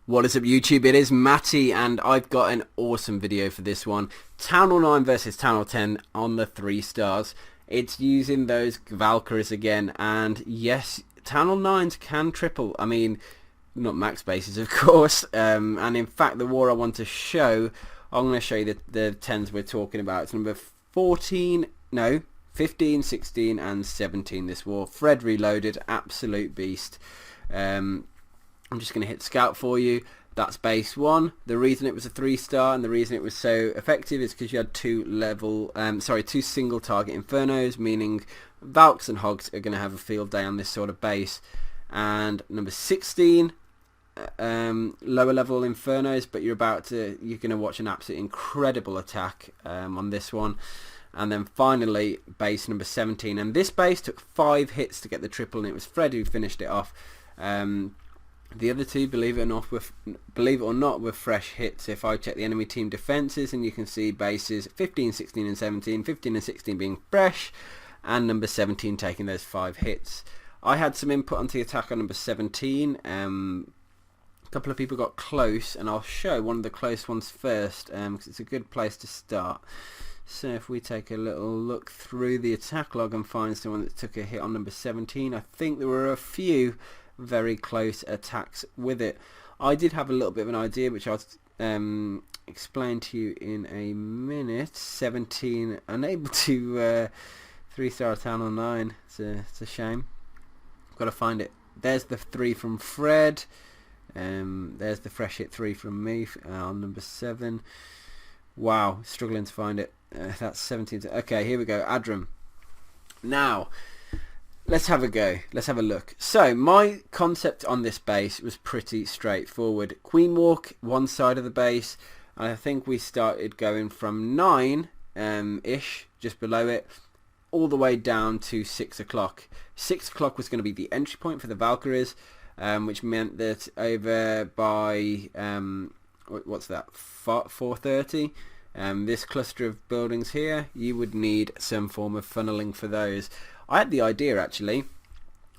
What is up YouTube, it is Matty and I've got an awesome video for this one. Town Hall 9 versus Town Hall 10 on the 3 stars. It's using those Valkyries again, and yes, Town Hall 9s can triple. I mean, not max bases of course, and in fact the war I want to show, I'm going to show you the 10s we're talking about. It's number 14, no, 15, 16 and 17 this war. Fred Reloaded, absolute beast. I'm just going to hit scout for you. That's base 1. The reason it was a 3-star and the reason it was so effective is because you had two single target infernos, meaning Valks and Hogs are going to have a field day on this sort of base. And number 16, lower level infernos, but you're going to watch an absolute incredible attack on this one. And then finally base number 17, and this base took 5 hits to get the triple, and it was Fred who finished it off. The other two, believe it or not, were fresh hits. If I check the enemy team defences, and you can see bases 15, 16 and 17, 15 and 16 being fresh, and number 17 taking those 5 hits. I had some input onto the attack on number 17. A couple of people got close, and I'll show one of the close ones first, because it's a good place to start. So if we take a little look through the attack log and find someone that took a hit on number 17, I think there were a few very close attacks with it. I did have a little bit of an idea, which I'll explain to you in a minute. 17 unable to 3-star Town Hall 9. It's a shame. I've got to find it. There's the 3 from Fred. There's the fresh hit 3 from me on number 7. Wow, struggling to find it. That's 17. Okay, here we go. Adram. Now, let's have a go. Let's have a look. So, my concept on this base was pretty straightforward. Queen walk, one side of the base. And I think we started going from 9-ish, just below it, all the way down to 6 o'clock. 6 o'clock was going to be the entry point for the Valkyries, which meant that over by, what's that, 4:30? This cluster of buildings here, you would need some form of funneling for those. I had the idea actually,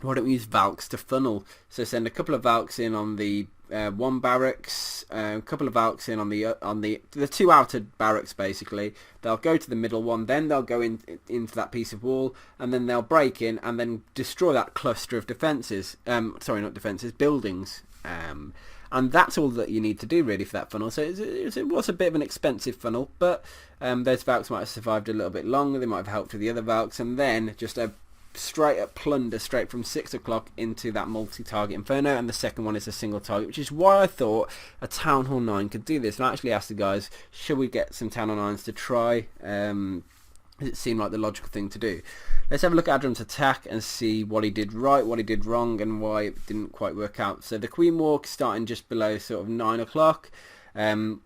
why don't we use Valks to funnel? So send a couple of Valks in on the 1 barracks, a couple of Valks in on the 2 outer barracks basically. They'll go to the middle one, then they'll go into that piece of wall, and then they'll break in and then destroy that cluster of defences. Sorry, not defences, buildings. And that's all that you need to do really for that funnel. So it was a bit of an expensive funnel, but those Valks might have survived a little bit longer. They might have helped with the other Valks, and then just a straight up plunder straight from 6 o'clock into that multi-target inferno, and the second one is a single target, which is why I thought a Town Hall 9 could do this. And I actually asked the guys, should we get some Town Hall 9s to try? It seemed like the logical thing to do. Let's have a look at Adram's attack and see what he did right, what he did wrong, and why it didn't quite work out. So the Queen walk starting just below sort of 9 o'clock. He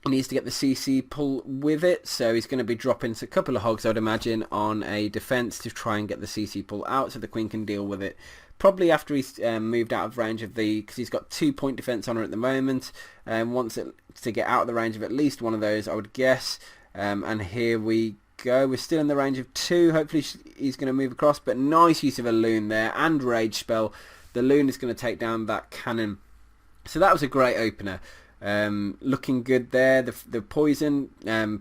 needs to get the CC pull with it, so he's going to be dropping a couple of Hogs, I'd imagine, on a defense to try and get the CC pull out so the Queen can deal with it. Probably after he's moved out of range of because he's got 2-point defense on her at the moment, and wants it to get out of the range of at least one of those, I would guess. And here we go. We're still in the range of 2. Hopefully he's going to move across, but nice use of a loon there and rage spell. The loon is going to take down that cannon. So that was a great opener. Looking good there. The poison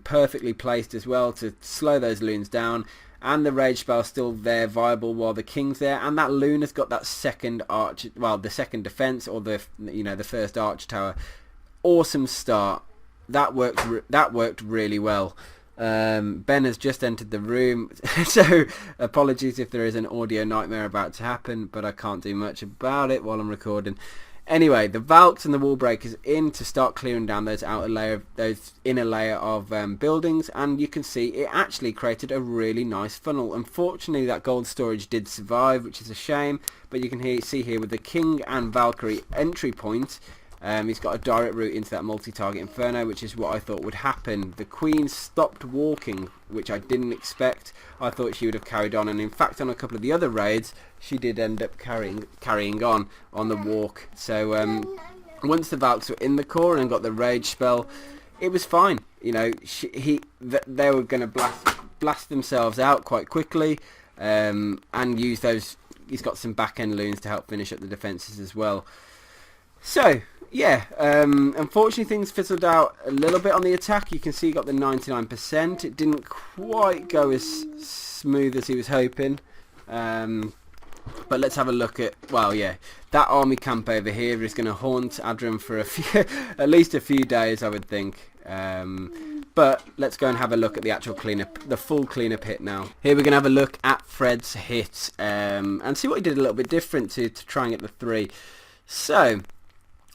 perfectly placed as well to slow those loons down, and the rage spell still there viable while the king's there, and that loon has got that second arch, well, the second defense, or the first arch tower. Awesome start. That worked really well. Ben has just entered the room, so apologies if there is an audio nightmare about to happen, but I can't do much about it while I'm recording. Anyway, the Valks and the wall breakers in to start clearing down those inner layer of buildings, and you can see it actually created a really nice funnel. Unfortunately, that gold storage did survive, which is a shame, but you can see here with the King and Valkyrie entry point, he's got a direct route into that multi-target inferno, which is what I thought would happen. The Queen stopped walking, which I didn't expect. I thought she would have carried on, and in fact on a couple of the other raids she did end up carrying on the walk. So once the Valks were in the core and got the rage spell, it was fine. You know, they were going to blast themselves out quite quickly, and use those. He's got some back end loons to help finish up the defences as well. So yeah, unfortunately things fizzled out a little bit on the attack. You can see he got the 99%. It didn't quite go as smooth as he was hoping. But let's have a look at, well, yeah, that army camp over here is going to haunt Adrian for a few, at least a few days, I would think. But let's go and have a look at the actual cleanup, the full cleanup hit now. Here we're going to have a look at Fred's hit and see what he did a little bit different to try and get the 3. So,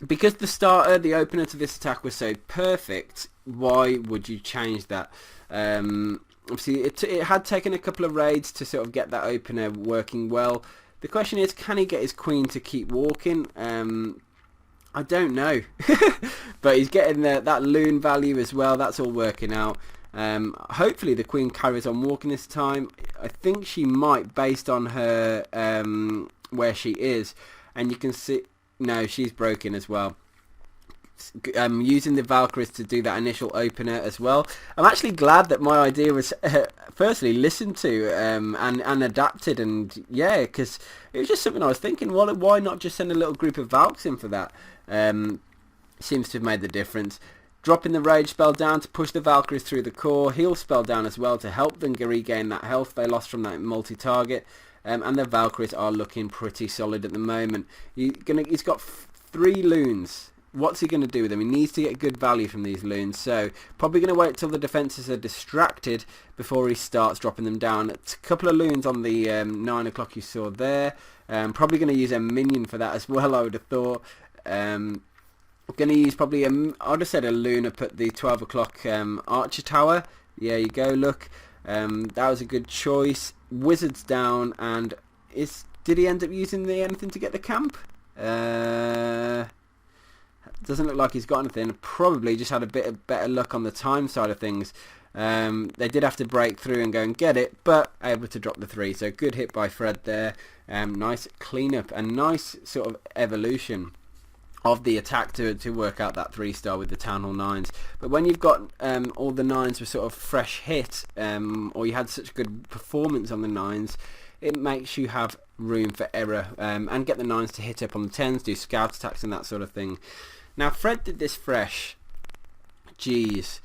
because the starter, the opener to this attack was so perfect, why would you change that? Obviously, it had taken a couple of raids to sort of get that opener working well. The question is, can he get his queen to keep walking? I don't know. But he's getting that loon value as well. That's all working out. Hopefully the queen carries on walking this time. I think she might, based on her where she is. And you can see... No, she's broken as well. Using the Valkyries to do that initial opener as well. I'm actually glad that my idea was firstly listened to and adapted, and yeah, because it was just something I was thinking, well, why not just send a little group of Valks in for that? Seems to have made the difference. Dropping the rage spell down to push the Valkyries through the core, heal spell down as well to help them regain that health they lost from that multi-target. And the Valkyries are looking pretty solid at the moment. He's got 3 loons. What's he going to do with them? He needs to get good value from these loons. So probably going to wait till the defences are distracted before he starts dropping them down. A couple of loons on the 9 o'clock you saw there. Probably going to use a minion for that as well, I would have thought. Going to use probably, I would have said a loon up at the 12 o'clock archer tower. There you go, look. That was a good choice. Wizards down, and did he end up using anything to get the camp? Doesn't look like he's got anything. Probably just had a bit of better luck on the time side of things. They did have to break through and go and get it, but able to drop the 3. So good hit by Fred there. Nice cleanup and nice sort of evolution of the attack to work out that 3-star with the Town Hall 9s. But when you've got all the 9s were sort of fresh hit, or you had such good performance on the 9s, it makes you have room for error and get the 9s to hit up on the 10s, do scout attacks and that sort of thing. Now Fred did this fresh. Jeez,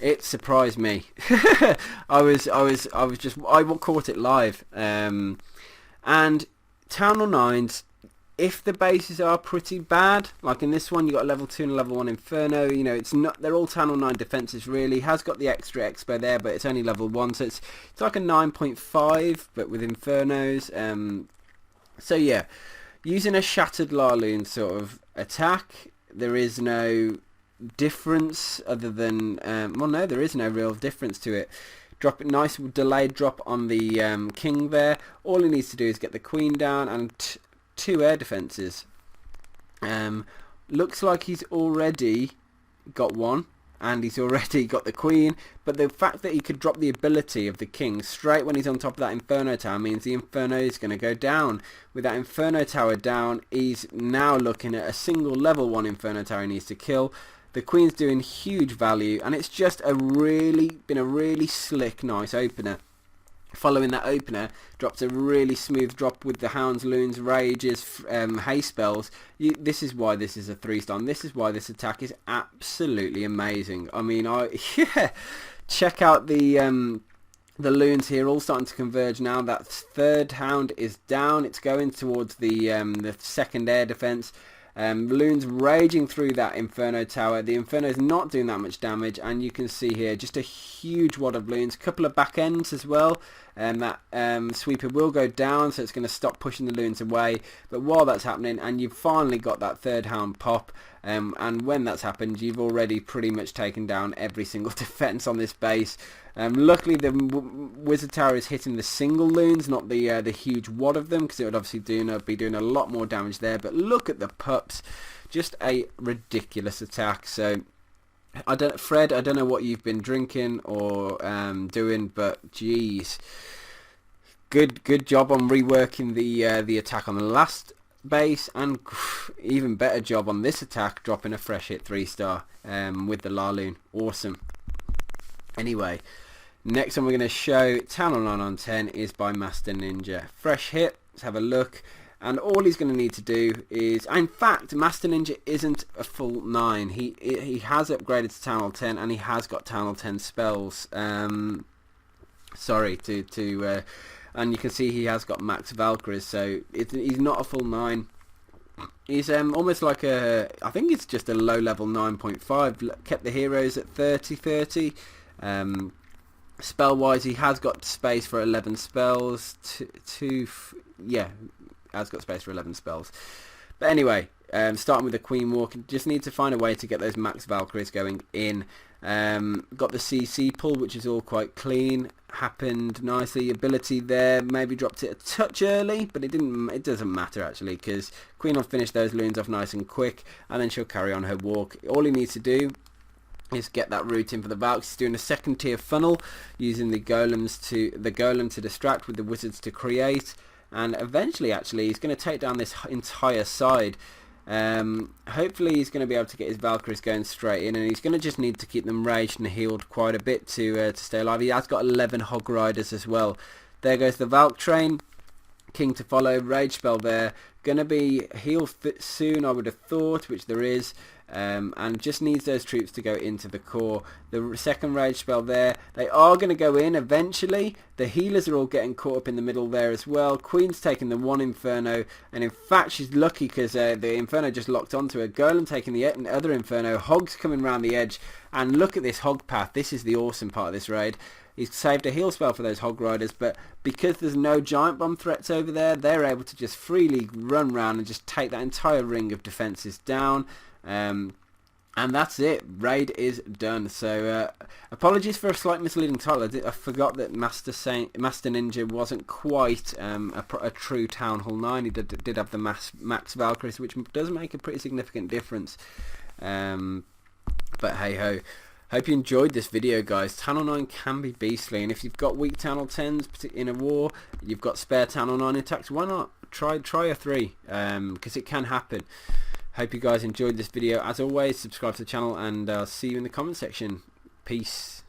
it surprised me. I caught it live. And Town Hall 9s, if the bases are pretty bad, like in this one you got a level 2 and a level 1 Inferno, you know, it's not, they're all Town Hall 9 defenses really. Has got the extra expo there, but it's only level 1, so it's like a 9.5 but with Infernos. So yeah, using a Shattered LaLoon sort of attack, there is no difference other than well, no, there is no real difference to it. Drop it, nice delayed drop on the king there. All he needs to do is get the queen down and 2 air defenses. Looks like he's already got 1 and he's already got the queen, but the fact that he could drop the ability of the king straight when he's on top of that Inferno tower means the Inferno is going to go down. With that Inferno tower down, he's now looking at a single level 1 Inferno tower he needs to kill. The queen's doing huge value, and it's just been a really slick, nice opener. Following that opener, dropped a really smooth drop with the Hounds, Loons, Rages, haste spells. This is why this is a 3-star, and this is why this attack is absolutely amazing. I mean, yeah, check out the Loons here, all starting to converge now. That 3rd Hound is down. It's going towards the 2nd air defense. Loons raging through that Inferno tower. The Inferno is not doing that much damage, and you can see here just a huge wad of Loons, couple of back ends as well, and that sweeper will go down, so it's going to stop pushing the Loons away. But while that's happening, and you've finally got that 3rd Hound pop, and when that's happened, you've already pretty much taken down every single defense on this base. Luckily the Wizard Tower is hitting the single Loons, not the huge wad of them, because it would obviously be doing a lot more damage there. But look at the pups, just a ridiculous attack. So Fred, I don't know what you've been drinking or doing, but geez, good job on reworking the attack on the last base, and even better job on this attack, dropping a fresh hit 3-star with the LaLoon. Awesome. Anyway, next one we're going to show Town Hall 9 on 10 is by Master Ninja. Fresh hit, let's have a look. And all he's going to need to do is, in fact, Master Ninja isn't a full 9. He has upgraded to Town Hall 10, and he has got Town Hall 10 spells. Sorry, and you can see he has got max Valkyries, so he's not a full 9. He's almost like I think it's just a low level 9.5. Kept the heroes at 30. Spell wise, he has got space for 11 spells. Has got space for 11 spells. But anyway, starting with the Queen Walk, just need to find a way to get those max Valkyries going in. Got the CC pull, which is all quite clean. Happened nicely. Ability there, maybe dropped it a touch early, but it didn't. It doesn't matter actually, because Queen will finish those loons off nice and quick, and then she'll carry on her walk. All he needs to do is get that route in for the Valks. He's doing a second tier funnel, using the golem to distract, with the wizards to create, and eventually actually he's going to take down this entire side. Hopefully he's going to be able to get his Valkyries going straight in, and he's going to just need to keep them raged and healed quite a bit to stay alive. He has got 11 Hog Riders as well. There goes the Valk train. King to follow, rage spell there. Going to be healed soon, I would have thought, which there is. And just needs those troops to go into the core. The second rage spell there. They are going to go in eventually. The healers are all getting caught up in the middle there as well. Queen's taking the one Inferno, and in fact she's lucky because the Inferno just locked onto her. Golem taking the other Inferno. Hogs coming around the edge, and look at this hog path. This is the awesome part of this raid. He's saved a heal spell for those Hog Riders, but because there's no giant bomb threats over there, they're able to just freely run around and just take that entire ring of defences down. And that's it. Raid is done. So apologies for a slight misleading title. I forgot that Master Ninja wasn't quite a true Town Hall 9. He did have the max Valkyries, which does make a pretty significant difference. But hey ho. Hope you enjoyed this video, guys. Town Hall 9 can be beastly, and if you've got weak Town Hall 10s in a war, you've got spare Town Hall 9 attacks, why not try a 3, because it can happen. Hope you guys enjoyed this video. As always, subscribe to the channel, and I'll see you in the comment section. Peace.